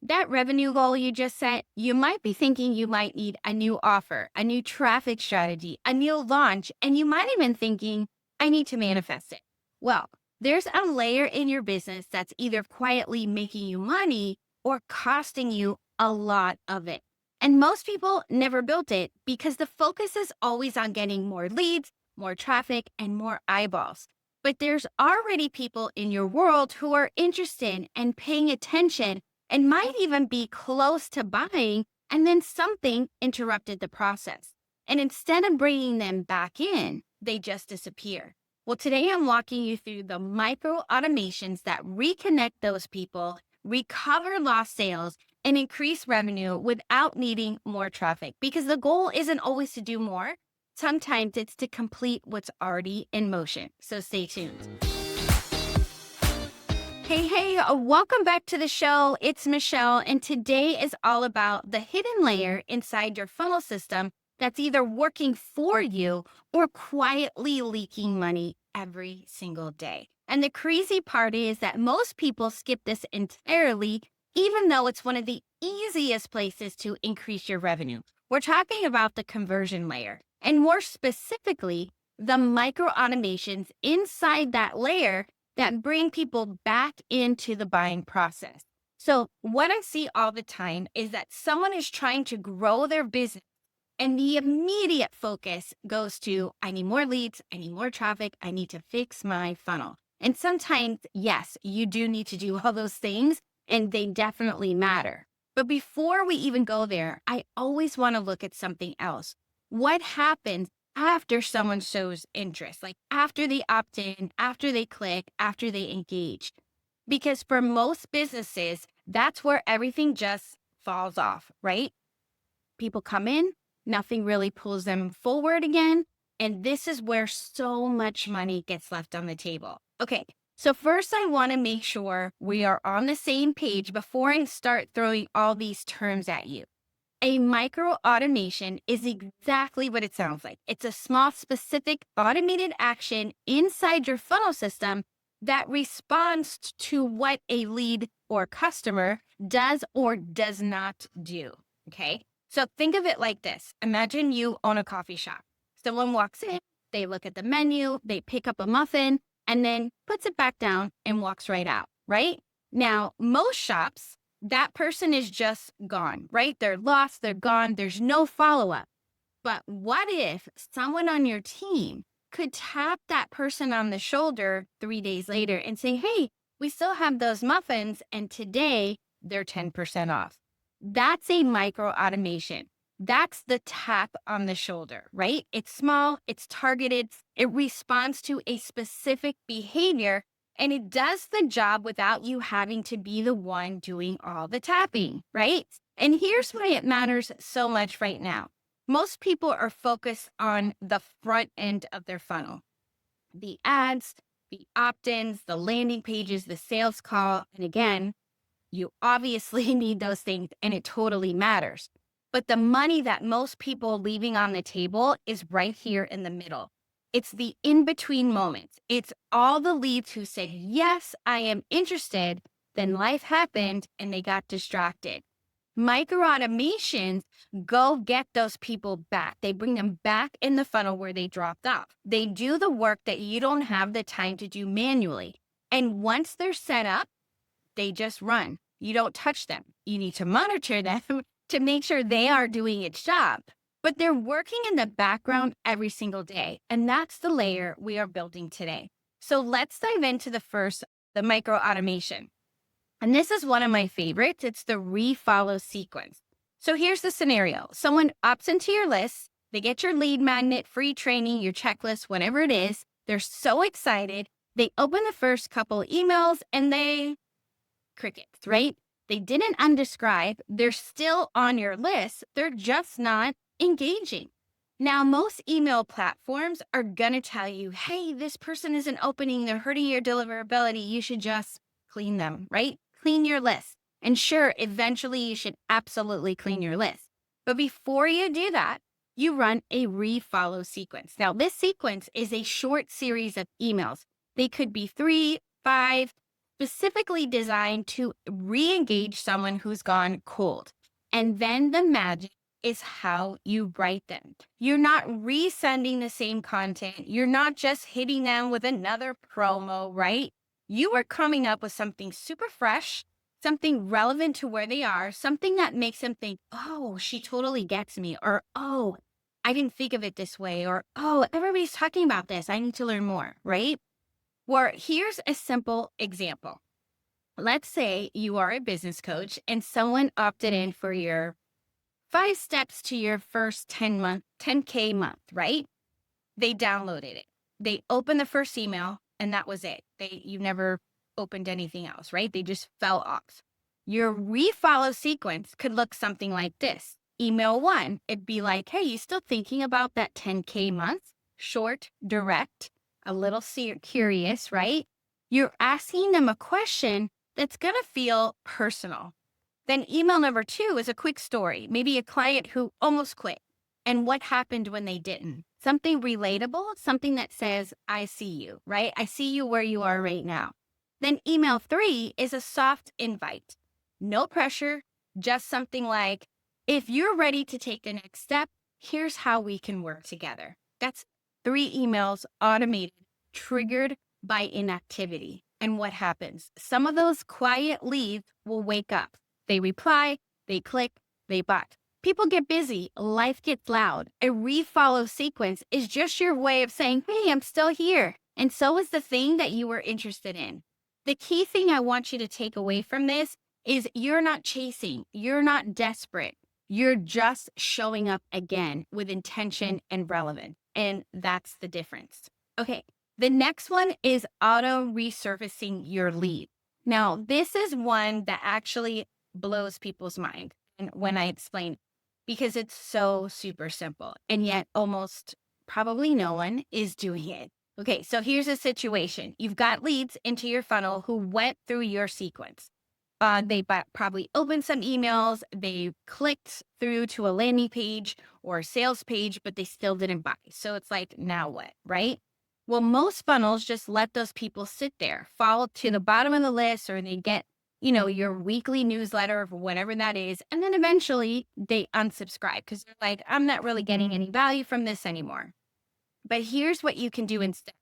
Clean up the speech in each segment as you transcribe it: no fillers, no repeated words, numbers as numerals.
That revenue goal you just set, you might be thinking you might need a new offer, a new traffic strategy, a new launch, and you might even thinking, I need to manifest it. Well, there's a layer in your business that's either quietly making you money or costing you a lot of it. And most people never built it because the focus is always on getting more leads, more traffic, and more eyeballs. But there's already people in your world who are interested and paying attention and might even be close to buying, and then something interrupted the process. And instead of bringing them back in, they just disappear. Well, today I'm walking you through the micro automations that reconnect those people, recover lost sales, and increase revenue without needing more traffic. Because the goal isn't always to do more, sometimes it's to complete what's already in motion. So stay tuned. Hey, welcome back to the show. It's Michelle, and today is all about the hidden layer inside your funnel system that's either working for you or quietly leaking money every single day. And the crazy part is that most people skip this entirely, even though it's one of the easiest places to increase your revenue. We're talking about the conversion layer, and more specifically, the micro automations inside that layer that bring people back into the buying process. So what I see all the time is that someone is trying to grow their business and the immediate focus goes to, I need more leads, I need more traffic, I need to fix my funnel. And sometimes, yes, you do need to do all those things and they definitely matter. But before we even go there, I always want to look at something else. What happens after someone shows interest, like after they opt in, after they click, after they engage? Because for most businesses, that's where everything just falls off, right? People come in, nothing really pulls them forward again. And this is where so much money gets left on the table. Okay, so first I want to make sure we are on the same page before I start throwing all these terms at you. A micro automation is exactly what it sounds like. It's a small, specific automated action inside your funnel system that responds to what a lead or customer does or does not do. Okay. So think of it like this. Imagine you own a coffee shop. Someone walks in, they look at the menu, they pick up a muffin, and then puts it back down and walks right out, right? Now, most shops, that person is just gone, right? They're lost, they're gone, there's no follow-up. But what if someone on your team could tap that person on the shoulder 3 days later and say, hey, we still have those muffins and today they're 10% off. That's a micro automation. That's the tap on the shoulder, right? It's small, it's targeted, it responds to a specific behavior, and it does the job without you having to be the one doing all the tapping, right? And here's why it matters so much right now. Most people are focused on the front end of their funnel, the ads, the opt-ins, the landing pages, the sales call. And again, you obviously need those things and it totally matters. But the money that most people are leaving on the table is right here in the middle. It's the in-between moments. It's all the leads who said, yes, I am interested. Then life happened and they got distracted. Micro automations go get those people back. They bring them back in the funnel where they dropped off. They do the work that you don't have the time to do manually. And once they're set up, they just run. You don't touch them. You need to monitor them to make sure they are doing its job. But they're working in the background every single day. And that's the layer we are building today. So let's dive into the micro automation. And this is one of my favorites. It's the refollow sequence. So here's the scenario. Someone opts into your list. They get your lead magnet, free training, your checklist, whatever it is. They're so excited. They open the first couple emails and they crickets, right? They didn't undescribe. They're still on your list. They're just not engaging. Now, most email platforms are going to tell you, hey, this person isn't opening. They're hurting your deliverability. You should just clean them, right? Clean your list. And sure, eventually you should absolutely clean your list. But before you do that, you run a refollow sequence. Now, this sequence is a short series of emails. They could be 3, 5, specifically designed to re-engage someone who's gone cold. And then the magic is how you write them. You're not resending the same content. You're not just hitting them with another promo, right? You are coming up with something super fresh, something relevant to where they are, something that makes them think, oh, she totally gets me, or oh, I didn't think of it this way, or oh, everybody's talking about this. I need to learn more, right? Or here's a simple example. Let's say you are a business coach and someone opted in for your 5 steps to your first 10K month, right? They downloaded it. They opened the first email and that was it. You never opened anything else, right? They just fell off. Your refollow sequence could look something like this. Email 1, it'd be like, hey, you still thinking about that 10K month? Short, direct, a little curious, right? You're asking them a question that's going to feel personal. Then email number 2 is a quick story, maybe a client who almost quit and what happened when they didn't. Something relatable, something that says, I see you, right? I see you where you are right now. Then email 3 is a soft invite. No pressure, just something like, if you're ready to take the next step, here's how we can work together. That's 3 emails automated, triggered by inactivity. And what happens? Some of those quiet leads will wake up. They reply, they click, they bot. People get busy, life gets loud. A refollow sequence is just your way of saying, hey, I'm still here. And so is the thing that you were interested in. The key thing I want you to take away from this is you're not chasing, you're not desperate. You're just showing up again with intention and relevance. And that's the difference. Okay, the next one is auto-resurfacing your lead. Now, this is one that actually blows people's mind and when I explain, because it's so super simple and yet almost probably no one is doing it. Okay, so here's a situation. You've got leads into your funnel who went through your sequence. They probably opened some emails, they clicked through to a landing page or a sales page, but they still didn't buy. So it's like, now what, right? Well, most funnels just let those people sit there, fall to the bottom of the list, or they get your weekly newsletter or whatever that is. And then eventually they unsubscribe because they're like, I'm not really getting any value from this anymore. But here's what you can do instead.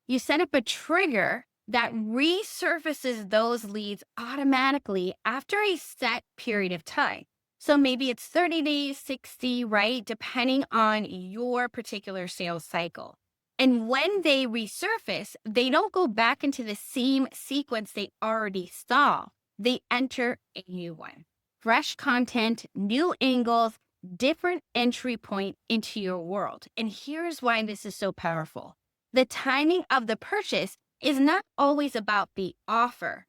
You set up a trigger that resurfaces those leads automatically after a set period of time. So maybe it's 30 days, 60, right? Depending on your particular sales cycle. And when they resurface, they don't go back into the same sequence they already saw. They enter a new one. Fresh content, new angles, different entry point into your world. And here's why this is so powerful. The timing of the purchase is not always about the offer.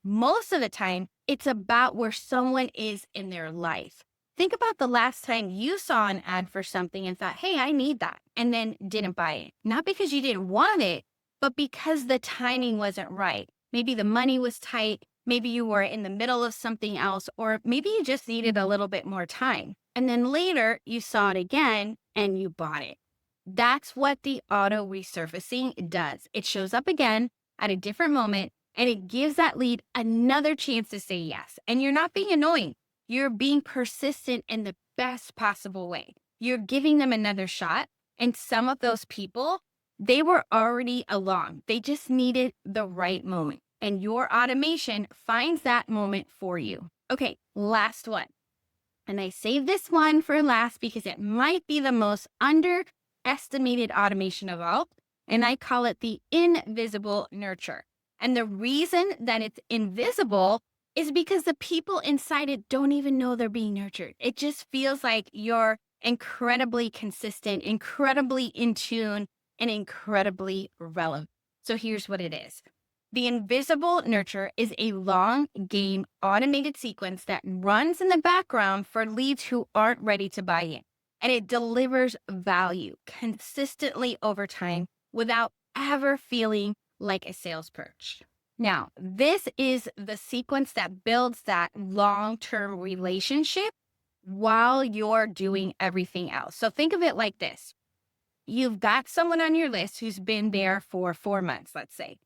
Most of the time, it's about where someone is in their life. Think about the last time you saw an ad for something and thought, hey, I need that, and then didn't buy it. Not because you didn't want it, but because the timing wasn't right. Maybe the money was tight. Maybe you were in the middle of something else, or maybe you just needed a little bit more time. And then later you saw it again and you bought it. That's what the auto resurfacing does. It shows up again at a different moment and it gives that lead another chance to say yes. And you're not being annoying. You're being persistent in the best possible way. You're giving them another shot. And some of those people, they were already along. They just needed the right moment. And your automation finds that moment for you. Okay, last one. And I saved this one for last because it might be the most underestimated automation of all. And I call it the invisible nurture. And the reason that it's invisible is because the people inside it don't even know they're being nurtured. It just feels like you're incredibly consistent, incredibly in tune, and incredibly relevant. So here's what it is. The invisible nurture is a long game automated sequence that runs in the background for leads who aren't ready to buy in. And it delivers value consistently over time without ever feeling like a sales perch. Now, this is the sequence that builds that long-term relationship while you're doing everything else. So think of it like this. You've got someone on your list who's been there for 4 months, let's say.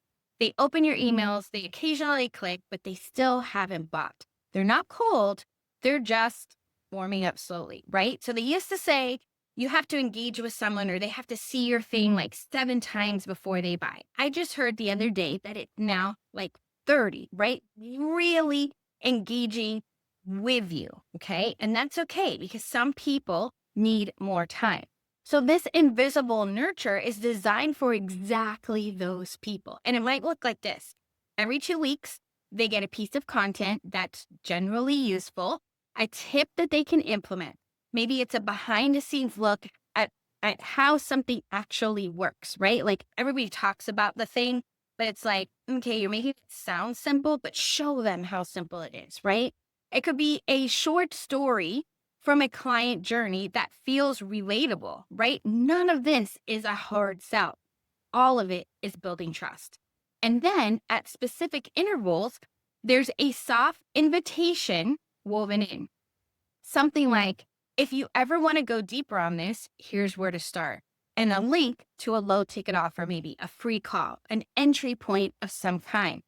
They open your emails, they occasionally click, but they still haven't bought. They're not cold, they're just warming up slowly, right? So they used to say you have to engage with someone or they have to see your thing like 7 times before they buy. I just heard the other day that it's now like 30, right? Really engaging with you, okay? And that's okay because some people need more time. So this invisible nurture is designed for exactly those people. And it might look like this. Every 2 weeks, they get a piece of content that's generally useful, a tip that they can implement. Maybe it's a behind the scenes look at how something actually works, right? Like everybody talks about the thing, but it's like, okay, you're making it sound simple, but show them how simple it is, right? It could be a short story from a client journey that feels relatable, right? None of this is a hard sell. All of it is building trust. And then at specific intervals, there's a soft invitation woven in. Something like, if you ever want to go deeper on this, here's where to start. And a link to a low ticket offer, maybe a free call, an entry point of some kind.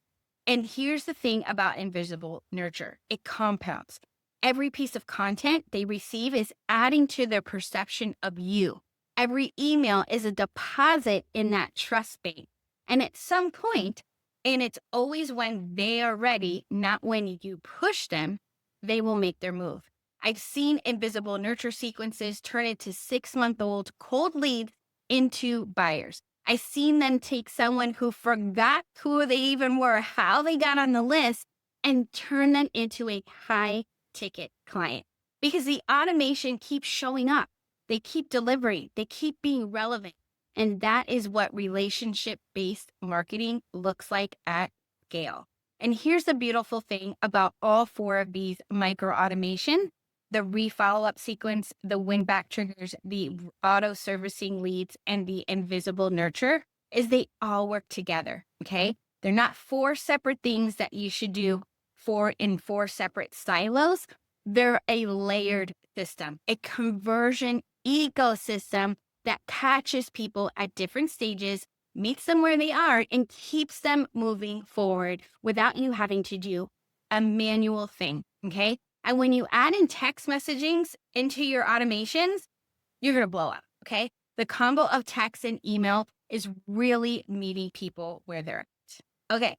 And here's the thing about invisible nurture. It compounds. Every piece of content they receive is adding to their perception of you. Every email is a deposit in that trust bank. And at some point, and it's always when they are ready, not when you push them, they will make their move. I've seen invisible nurture sequences turn into 6-month-old cold leads into buyers. I've seen them take someone who forgot who they even were, how they got on the list, and turn them into a high ticket client because the automation keeps showing up. They keep delivering. They keep being relevant. And that is what relationship-based marketing looks like at scale. And here's the beautiful thing about all 4 of these micro automations: the refollow-up sequence, the win-back triggers, the auto-servicing leads, and the invisible nurture, is they all work together, okay? They're not 4 separate things that you should do in 4 separate silos. They're a layered system, a conversion ecosystem that catches people at different stages, meets them where they are, and keeps them moving forward without you having to do a manual thing, okay? And when you add in text messagings into your automations, you're going to blow up, okay? The combo of text and email is really meeting people where they're at. Okay,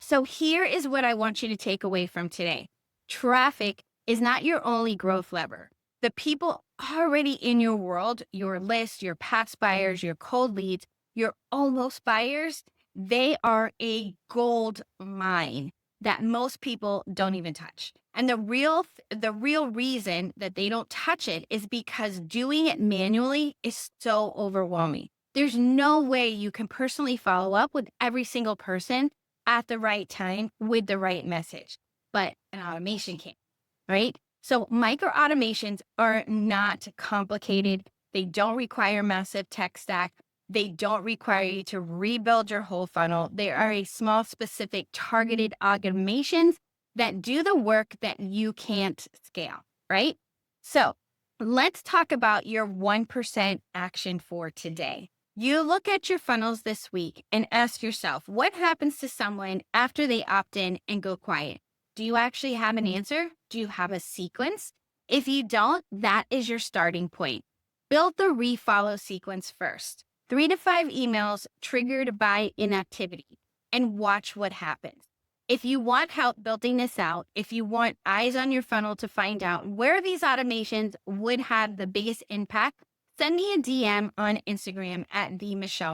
so here is what I want you to take away from today. Traffic is not your only growth lever. The people already in your world, your list, your past buyers, your cold leads, your almost buyers, they are a gold mine that most people don't even touch. And the real reason that they don't touch it is because doing it manually is so overwhelming. There's no way you can personally follow up with every single person at the right time with the right message, but an automation can, right? So micro automations are not complicated. They don't require massive tech stack. They don't require you to rebuild your whole funnel. They are a small, specific, targeted automations that do the work that you can't scale, right? So let's talk about your 1% action for today. You look at your funnels this week and ask yourself, what happens to someone after they opt in and go quiet? Do you actually have an answer? Do you have a sequence? If you don't, that is your starting point. Build the refollow sequence first. 3 to 5 emails triggered by inactivity, and watch what happens. If you want help building this out, if you want eyes on your funnel to find out where these automations would have the biggest impact, send me a DM on Instagram at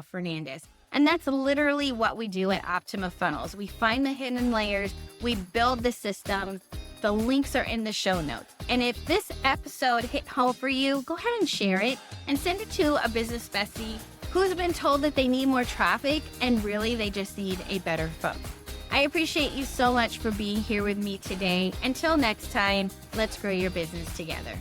@Fernandez. And that's literally what we do at OptimaFunnels. We find the hidden layers, we build the systems. The links are in the show notes. And if this episode hit home for you, go ahead and share it and send it to a business bestie who's been told that they need more traffic and really they just need a better phone. I appreciate you so much for being here with me today. Until next time, let's grow your business together.